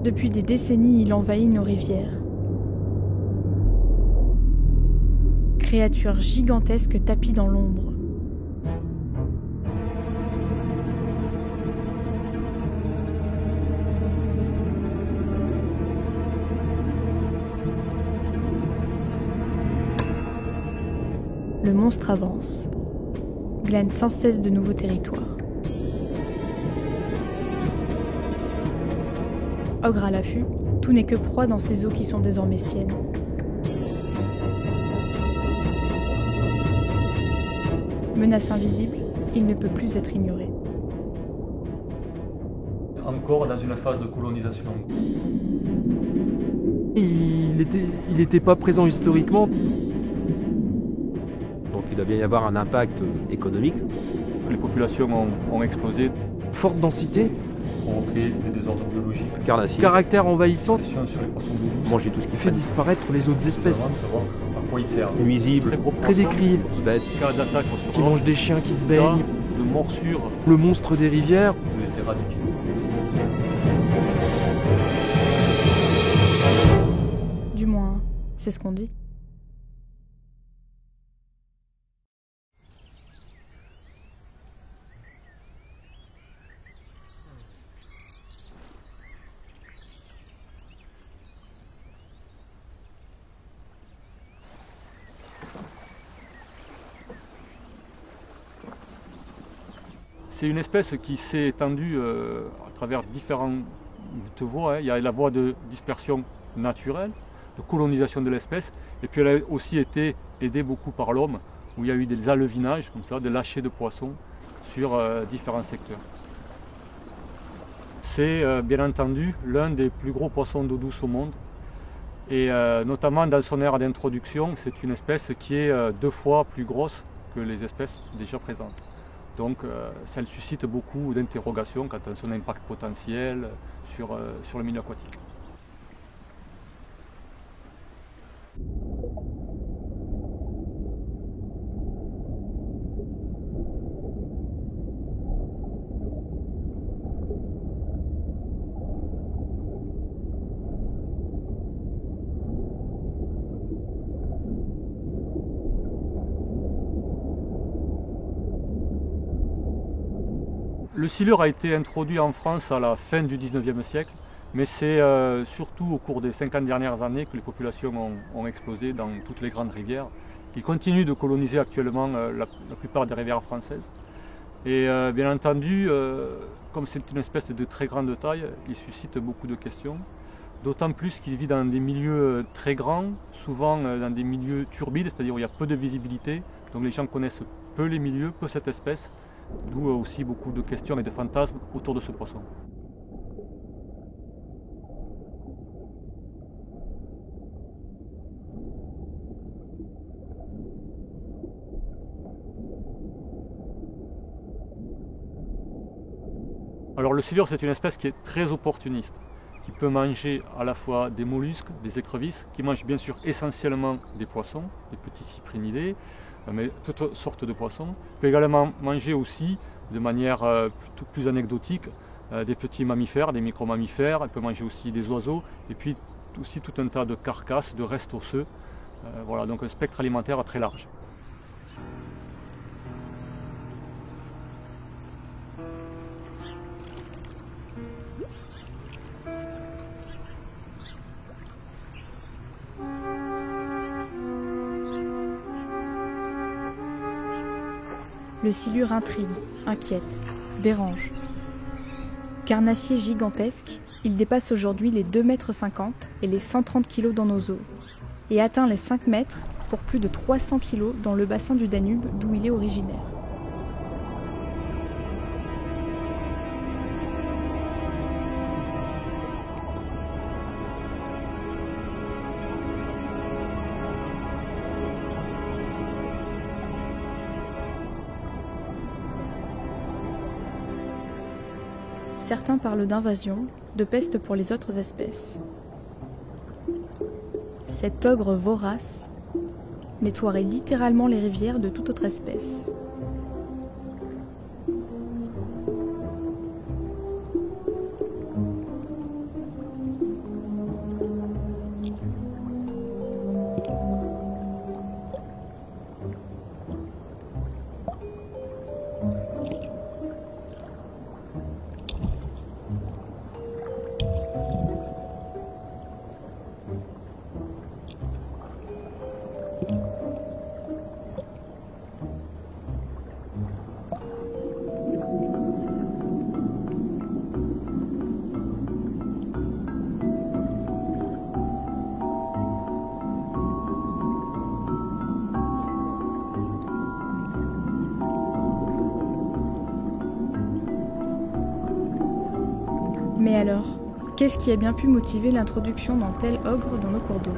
Depuis des décennies, il envahit nos rivières. Créature gigantesque tapie dans l'ombre. Le monstre avance, glane sans cesse de nouveaux territoires. Ogre à l'affût, tout n'est que proie dans ces eaux qui sont désormais siennes. Menace invisible, il ne peut plus être ignoré. Encore dans une phase de colonisation. Il n'était pas présent historiquement. Donc il doit bien y avoir un impact économique. Les populations ont explosé, Forte densité, provoqué des désordres biologiques, Carnassier. caractère envahissant, pression sur les poissons d'eau douce. Manger tout ce qu'il fait fait. disparaître les autres espèces. Vraiment savoir à quoi ils servent. Nuisible, Très gros Très poissons, décrié, bête. cas d'attaque sur qui l'homme, mange des chiens qui se cas baignent, de morsures, le monstre des rivières. de les éradiquer. Du moins, c'est ce qu'on dit. C'est une espèce qui s'est étendue à travers différentes voies. Il y a la voie de dispersion naturelle, de colonisation de l'espèce, et puis elle a aussi été aidée beaucoup par l'homme, où il y a eu des alevinages, comme ça, des lâchers de poissons sur différents secteurs. C'est bien entendu l'un des plus gros poissons d'eau douce au monde, et notamment dans son aire d'introduction, c'est une espèce qui est 2 fois plus grosse que les espèces déjà présentes. Donc ça suscite beaucoup d'interrogations quant à son impact potentiel sur le milieu aquatique. Le silure a été introduit en France à la fin du 19e siècle, mais c'est surtout au cours des 50 dernières années que les populations ont explosé dans toutes les grandes rivières, qui continuent de coloniser actuellement la plupart des rivières françaises. Et bien entendu, comme c'est une espèce de très grande taille, il suscite beaucoup de questions, d'autant plus qu'il vit dans des milieux très grands, souvent dans des milieux turbides, c'est-à-dire où il y a peu de visibilité, donc les gens connaissent peu les milieux, peu cette espèce. D'où aussi beaucoup de questions et de fantasmes autour de ce poisson. Alors le silure, c'est une espèce qui est très opportuniste, qui peut manger à la fois des mollusques, des écrevisses, qui mange bien sûr essentiellement des poissons, des petits cyprinidés, mais toutes sortes de poissons. Il peut également manger aussi, de manière plutôt plus anecdotique, des petits mammifères, des micro-mammifères. Il peut manger aussi des oiseaux, et puis aussi tout un tas de carcasses, de restes osseux. Voilà, donc un spectre alimentaire très large. Le silure intrigue, inquiète, dérange. Carnassier gigantesque, il dépasse aujourd'hui les 2,50 m et les 130 kg dans nos eaux, et atteint les 5 mètres pour plus de 300 kg dans le bassin du Danube d'où il est originaire. Certains parlent d'invasion, de peste pour les autres espèces. Cet ogre vorace nettoierait littéralement les rivières de toute autre espèce. Mais alors, qu'est-ce qui a bien pu motiver l'introduction d'un tel ogre dans nos cours d'eau ?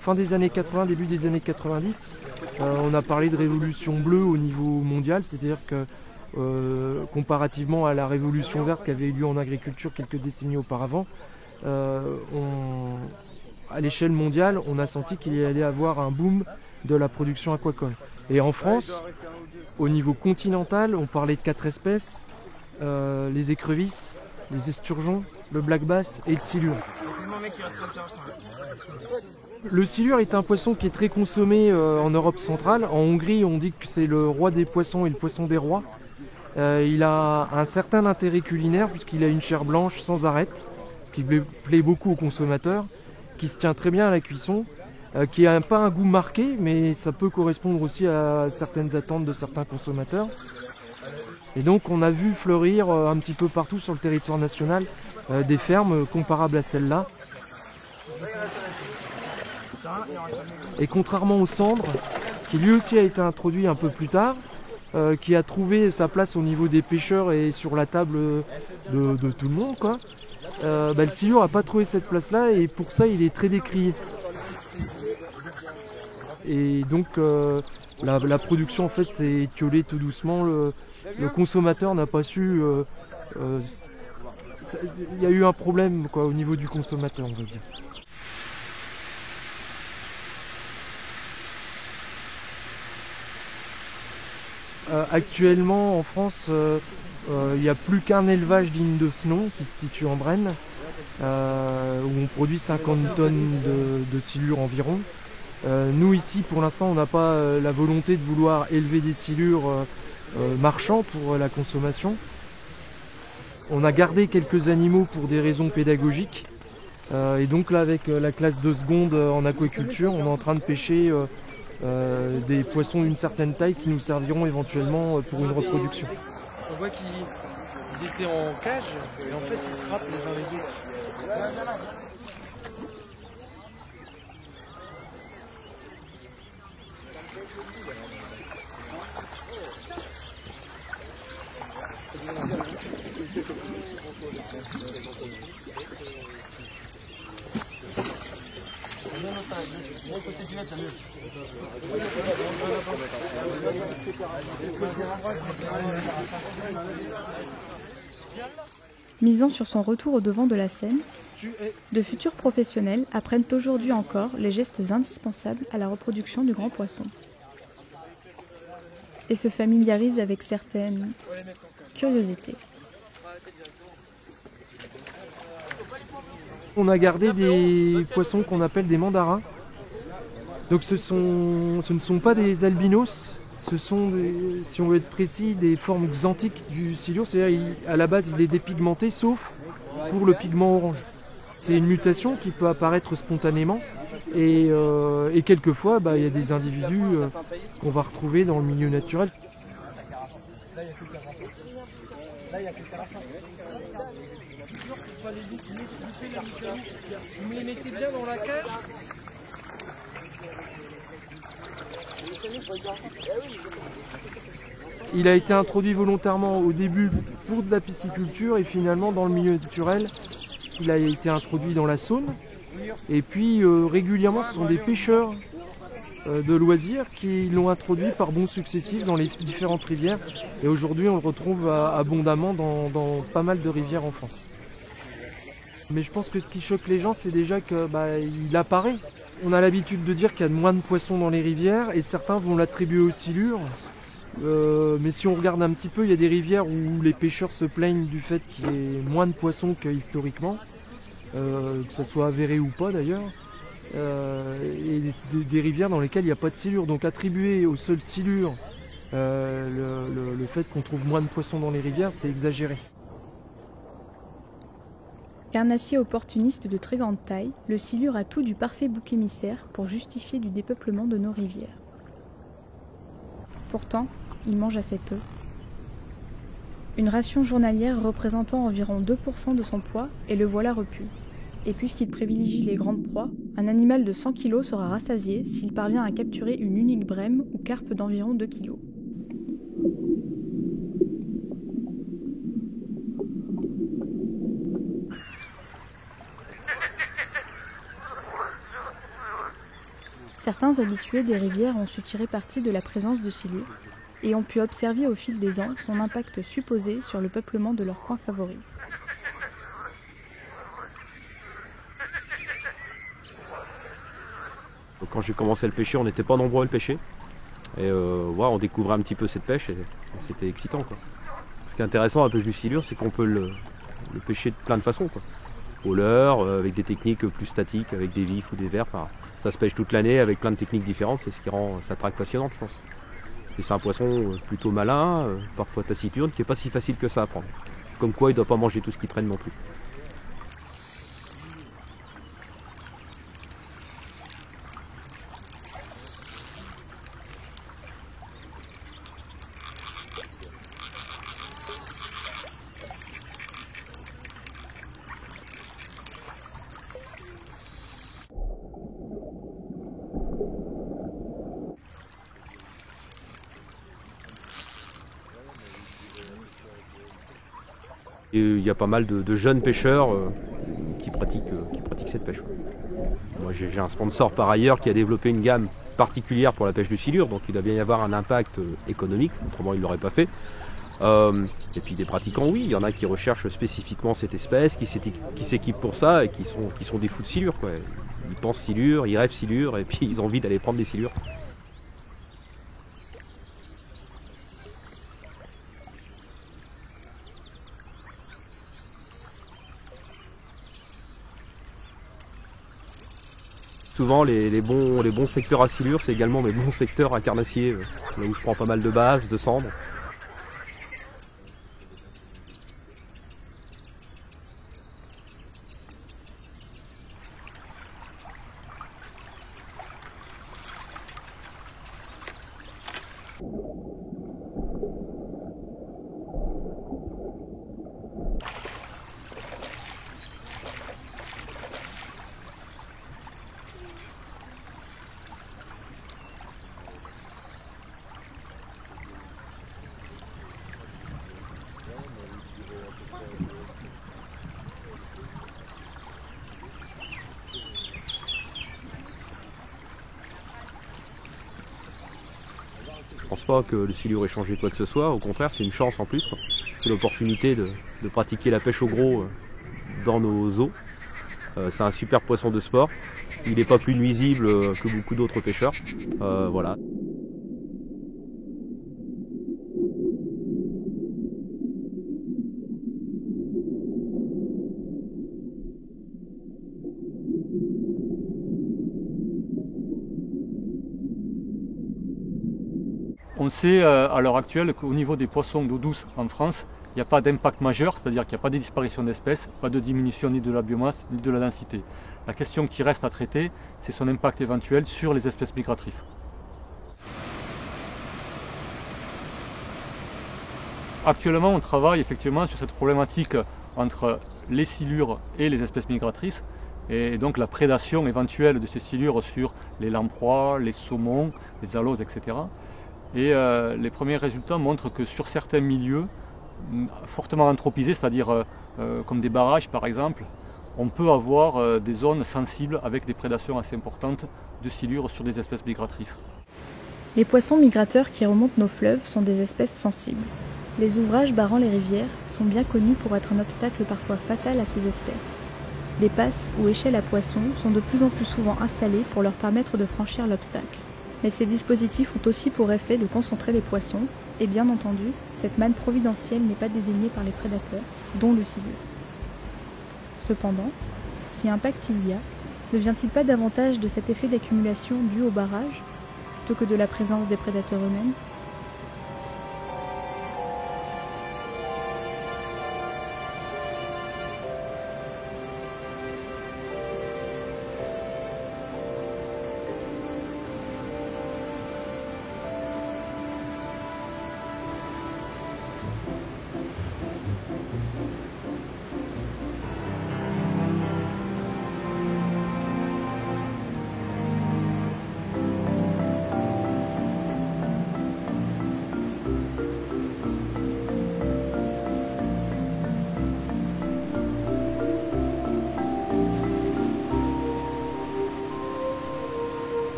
Fin des années 80, début des années 90, on a parlé de révolution bleue au niveau mondial, c'est-à-dire que comparativement à la révolution verte qui avait eu lieu en agriculture quelques décennies auparavant, à l'échelle mondiale, on a senti qu'il y allait avoir un boom de la production aquacole. Et en France, au niveau continental, on parlait de 4 espèces, les écrevisses, les esturgeons, le black bass et le silure. Le silure est un poisson qui est très consommé en Europe centrale. En Hongrie, on dit que c'est le roi des poissons et le poisson des rois. Il a un certain intérêt culinaire puisqu'il a une chair blanche sans arête, ce qui plaît beaucoup aux consommateurs, qui se tient très bien à la cuisson, qui n'a pas un goût marqué, mais ça peut correspondre aussi à certaines attentes de certains consommateurs. Et donc on a vu fleurir un petit peu partout sur le territoire national des fermes comparables à celle-là. Et contrairement au cendre, qui lui aussi a été introduit un peu plus tard, qui a trouvé sa place au niveau des pêcheurs et sur la table de tout le monde, quoi, le silure n'a pas trouvé cette place-là et pour ça il est très décrié. Et donc la production en fait s'est étiolée tout doucement. Le consommateur n'a pas su... il y a eu un problème quoi, au niveau du consommateur, on va dire. Actuellement en France, il n'y a plus qu'un élevage digne de ce nom qui se situe en Brenne, où on produit 50 tonnes de silures environ. Nous ici pour l'instant on n'a pas la volonté de vouloir élever des silures marchands pour la consommation. On a gardé quelques animaux pour des raisons pédagogiques et donc là avec la classe de seconde en aquaculture on est en train de pêcher des poissons d'une certaine taille qui nous serviront éventuellement pour une reproduction. On voit qu'ils étaient en cage et en fait ils se frappent les uns les autres. Misant sur son retour au devant de la scène, de futurs professionnels apprennent aujourd'hui encore les gestes indispensables à la reproduction du grand poisson. Et se familiarisent avec certaines curiosités. On a gardé des poissons qu'on appelle des mandarins. Donc ce ne sont pas des albinos, ce sont, si on veut être précis, des formes xanthiques du silure. C'est-à-dire à la base il est dépigmenté sauf pour le pigment orange. C'est une mutation qui peut apparaître spontanément et quelquefois il y a des individus qu'on va retrouver dans le milieu naturel. Vous me les mettez bien dans la cage. Il a été introduit volontairement au début pour de la pisciculture et finalement dans le milieu naturel, il a été introduit dans la Saône. Et puis régulièrement ce sont des pêcheurs de loisirs qui l'ont introduit par bonds successifs dans les différentes rivières. Et aujourd'hui on le retrouve abondamment dans pas mal de rivières en France. Mais je pense que ce qui choque les gens, c'est déjà qu'il apparaît. On a l'habitude de dire qu'il y a moins de poissons dans les rivières et certains vont l'attribuer aux silures. Mais si on regarde un petit peu, il y a des rivières où les pêcheurs se plaignent du fait qu'il y ait moins de poissons que historiquement, que ça soit avéré ou pas d'ailleurs, et des rivières dans lesquelles il n'y a pas de silures. Donc attribuer aux seules silures Le fait qu'on trouve moins de poissons dans les rivières, c'est exagéré. Carnassier opportuniste de très grande taille, le silure a tout du parfait bouc émissaire pour justifier du dépeuplement de nos rivières. Pourtant, il mange assez peu. Une ration journalière représentant environ 2% de son poids, et le voilà repu. Et puisqu'il privilégie les grandes proies, un animal de 100 kg sera rassasié s'il parvient à capturer une unique brème ou carpe d'environ 2 kg. Certains habitués des rivières ont su tirer parti de la présence du silure et ont pu observer au fil des ans son impact supposé sur le peuplement de leur coin favori. Quand j'ai commencé à le pêcher, on n'était pas nombreux à le pêcher. Et on découvrait un petit peu cette pêche et c'était excitant, quoi. Ce qui est intéressant à la pêche du silure, c'est qu'on peut le pêcher de plein de façons, quoi. Au leurre, avec des techniques plus statiques, avec des vifs ou des vers. Enfin, ça se pêche toute l'année avec plein de techniques différentes, c'est ce qui rend sa traque passionnante, je pense. Et c'est un poisson plutôt malin, parfois taciturne, qui n'est pas si facile que ça à prendre. Comme quoi, il ne doit pas manger tout ce qui traîne non plus. Et il y a pas mal de jeunes pêcheurs qui pratiquent cette pêche. Moi j'ai un sponsor par ailleurs qui a développé une gamme particulière pour la pêche du silure, donc il doit bien y avoir un impact économique, autrement il ne l'aurait pas fait. Et puis des pratiquants, oui, il y en a qui recherchent spécifiquement cette espèce, qui s'équipent pour ça et qui sont des fous de silure, quoi. Ils pensent silure, ils rêvent silure et puis ils ont envie d'aller prendre des silures. Souvent les bons secteurs à silure, c'est également mes bons secteurs à carnassier, là où je prends pas mal de bases, de cendres. Je pense pas que le silure ait changé quoi que ce soit, au contraire c'est une chance en plus, quoi. C'est l'opportunité de pratiquer la pêche au gros dans nos eaux. C'est un super poisson de sport, il n'est pas plus nuisible que beaucoup d'autres pêcheurs. Voilà. On sait à l'heure actuelle qu'au niveau des poissons d'eau douce en France, il n'y a pas d'impact majeur, c'est-à-dire qu'il n'y a pas de disparition d'espèces, pas de diminution ni de la biomasse ni de la densité. La question qui reste à traiter, c'est son impact éventuel sur les espèces migratrices. Actuellement, on travaille effectivement sur cette problématique entre les silures et les espèces migratrices, et donc la prédation éventuelle de ces silures sur les lamproies, les saumons, les aloses, etc. Et les premiers résultats montrent que sur certains milieux fortement anthropisés, c'est-à-dire comme des barrages par exemple, on peut avoir des zones sensibles avec des prédations assez importantes de silures sur des espèces migratrices. Les poissons migrateurs qui remontent nos fleuves sont des espèces sensibles. Les ouvrages barrant les rivières sont bien connus pour être un obstacle parfois fatal à ces espèces. Les passes ou échelles à poissons sont de plus en plus souvent installées pour leur permettre de franchir l'obstacle. Mais ces dispositifs ont aussi pour effet de concentrer les poissons, et bien entendu, cette manne providentielle n'est pas dédaignée par les prédateurs, dont le silure. Cependant, si impact il y a, ne vient-il pas davantage de cet effet d'accumulation dû au barrage, plutôt que de la présence des prédateurs eux-mêmes ?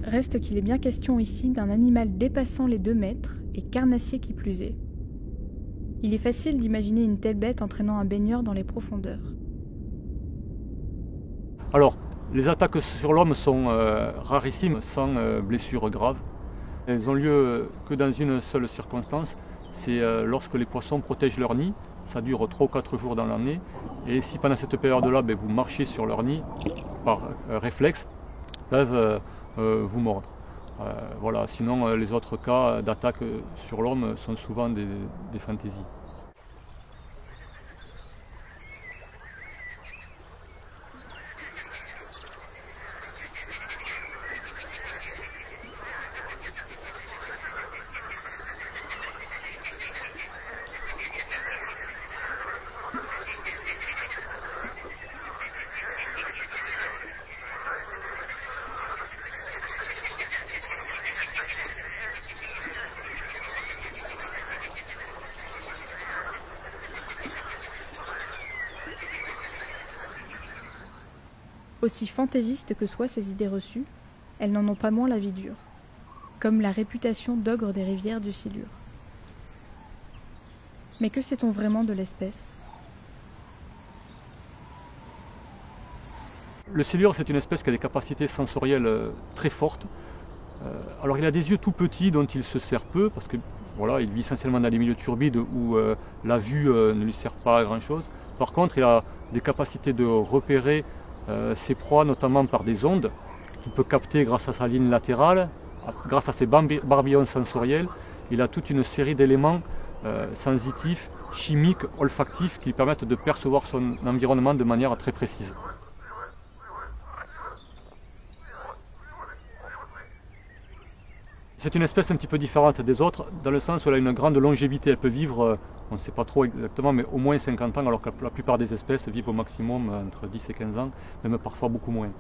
Reste qu'il est bien question ici d'un animal dépassant les 2 mètres et carnassier qui plus est. Il est facile d'imaginer une telle bête entraînant un baigneur dans les profondeurs. Alors, les attaques sur l'homme sont rarissimes, sans blessures graves. Elles ont lieu que dans une seule circonstance, c'est lorsque les poissons protègent leur nid. Ça dure 3 ou 4 jours dans l'année. Et si pendant cette période-là, vous marchez sur leur nid, par réflexe, peuvent vous mordre. Voilà. Sinon, les autres cas d'attaque sur l'homme sont souvent des fantaisies. Aussi fantaisistes que soient ces idées reçues, elles n'en ont pas moins la vie dure, comme la réputation d'ogre des rivières du Silure. Mais que sait-on vraiment de l'espèce ? Le silure, c'est une espèce qui a des capacités sensorielles très fortes. Alors il a des yeux tout petits dont il se sert peu, parce que voilà, il vit essentiellement dans des milieux turbides où la vue ne lui sert pas à grand chose. Par contre, il a des capacités de repérer ses proies, notamment par des ondes qu'il peut capter grâce à sa ligne latérale, grâce à ses barbillons sensoriels. Il a toute une série d'éléments sensitifs, chimiques, olfactifs qui lui permettent de percevoir son environnement de manière très précise. C'est une espèce un petit peu différente des autres, dans le sens où elle a une grande longévité. Elle peut vivre, on ne sait pas trop exactement, mais au moins 50 ans, alors que la plupart des espèces vivent au maximum entre 10 et 15 ans, même parfois beaucoup moins.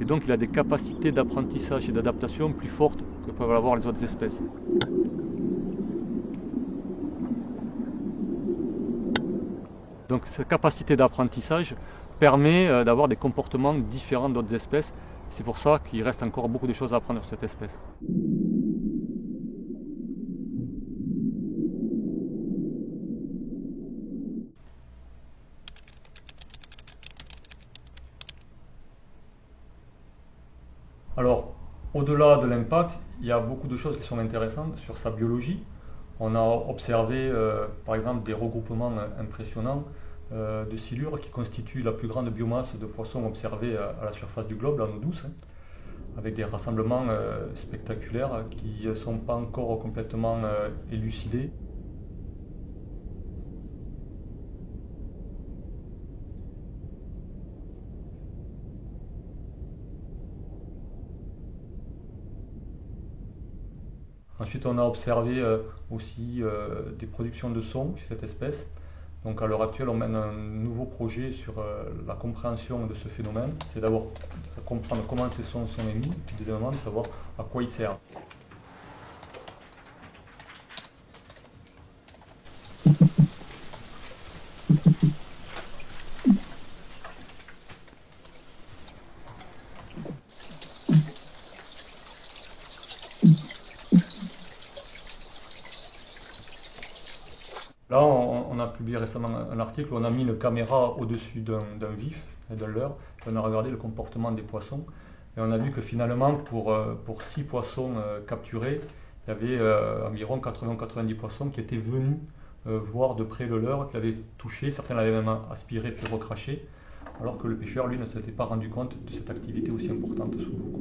Et donc il a des capacités d'apprentissage et d'adaptation plus fortes que peuvent avoir les autres espèces. Donc cette capacité d'apprentissage permet d'avoir des comportements différents d'autres espèces. C'est pour ça qu'il reste encore beaucoup de choses à apprendre sur cette espèce. Alors, au-delà de l'impact, il y a beaucoup de choses qui sont intéressantes sur sa biologie. On a observé, par exemple, des regroupements impressionnants de silures qui constituent la plus grande biomasse de poissons observée à la surface du globe, en eau douce, avec des rassemblements spectaculaires qui ne sont pas encore complètement élucidés. Ensuite, on a observé aussi des productions de sons chez cette espèce. Donc à l'heure actuelle, on mène un nouveau projet sur la compréhension de ce phénomène. C'est d'abord de comprendre comment ces sons sont émis, puis deuxièmement de savoir à quoi ils servent. Là, on a publié récemment un article où on a mis une caméra au-dessus d'un vif et d'un leurre, et on a regardé le comportement des poissons. Et on a vu que finalement, pour 6 poissons capturés, il y avait environ 80-90 poissons qui étaient venus voir de près le leurre, qui l'avaient touché, certains l'avaient même aspiré puis recraché, alors que le pêcheur, lui, ne s'était pas rendu compte de cette activité aussi importante sous l'eau.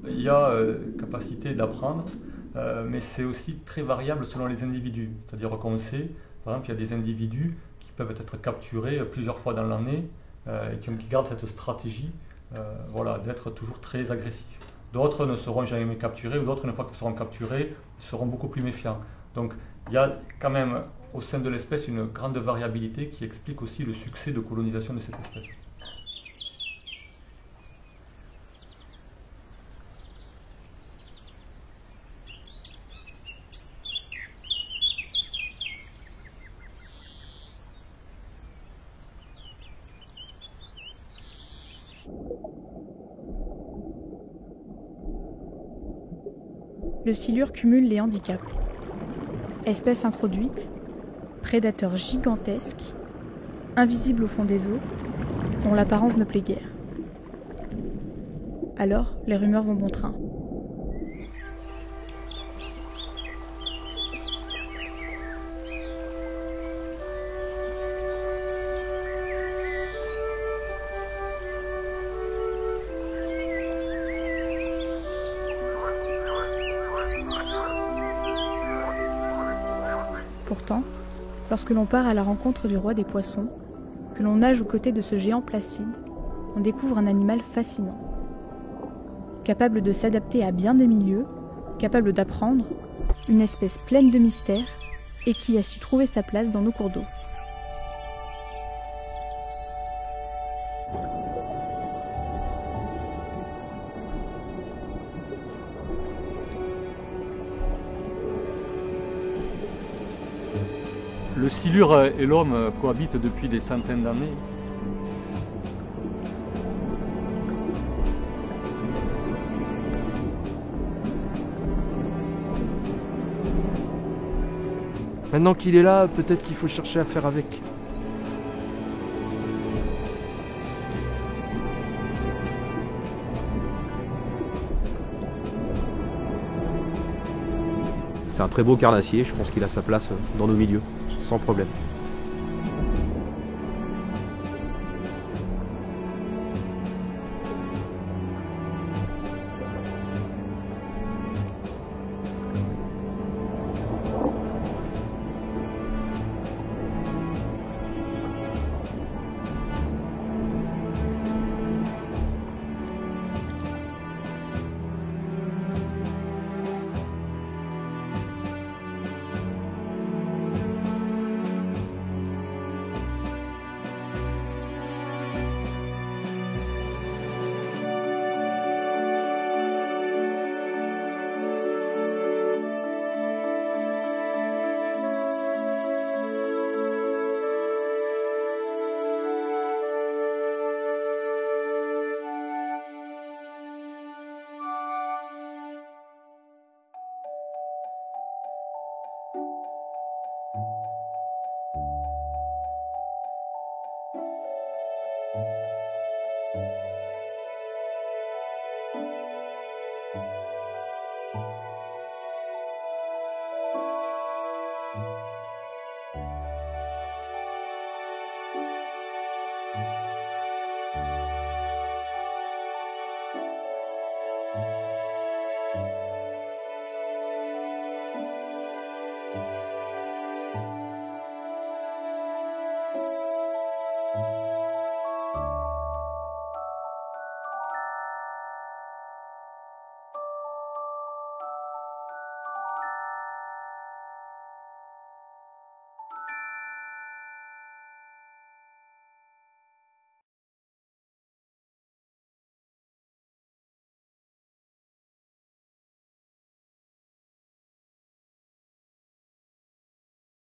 Il y a capacité d'apprendre, mais c'est aussi très variable selon les individus. C'est-à-dire qu'on sait, par exemple, il y a des individus qui peuvent être capturés plusieurs fois dans l'année et qui gardent cette stratégie voilà, d'être toujours très agressifs. D'autres ne seront jamais capturés, ou d'autres, une fois qu'ils seront capturés, seront beaucoup plus méfiants. Donc il y a quand même au sein de l'espèce une grande variabilité qui explique aussi le succès de colonisation de cette espèce. le silure cumule les handicaps. Espèce introduite, prédateur gigantesque, invisible au fond des eaux, dont l'apparence ne plaît guère. Alors, les rumeurs vont bon train. Pourtant, lorsque l'on part à la rencontre du roi des poissons, que l'on nage aux côtés de ce géant placide, on découvre un animal fascinant. Capable de s'adapter à bien des milieux, capable d'apprendre, une espèce pleine de mystères et qui a su trouver sa place dans nos cours d'eau. Le silure et l'homme cohabitent depuis des centaines d'années. Maintenant qu'il est là, peut-être qu'il faut chercher à faire avec. C'est un très beau carnassier, je pense qu'il a sa place dans nos milieux, sans problème.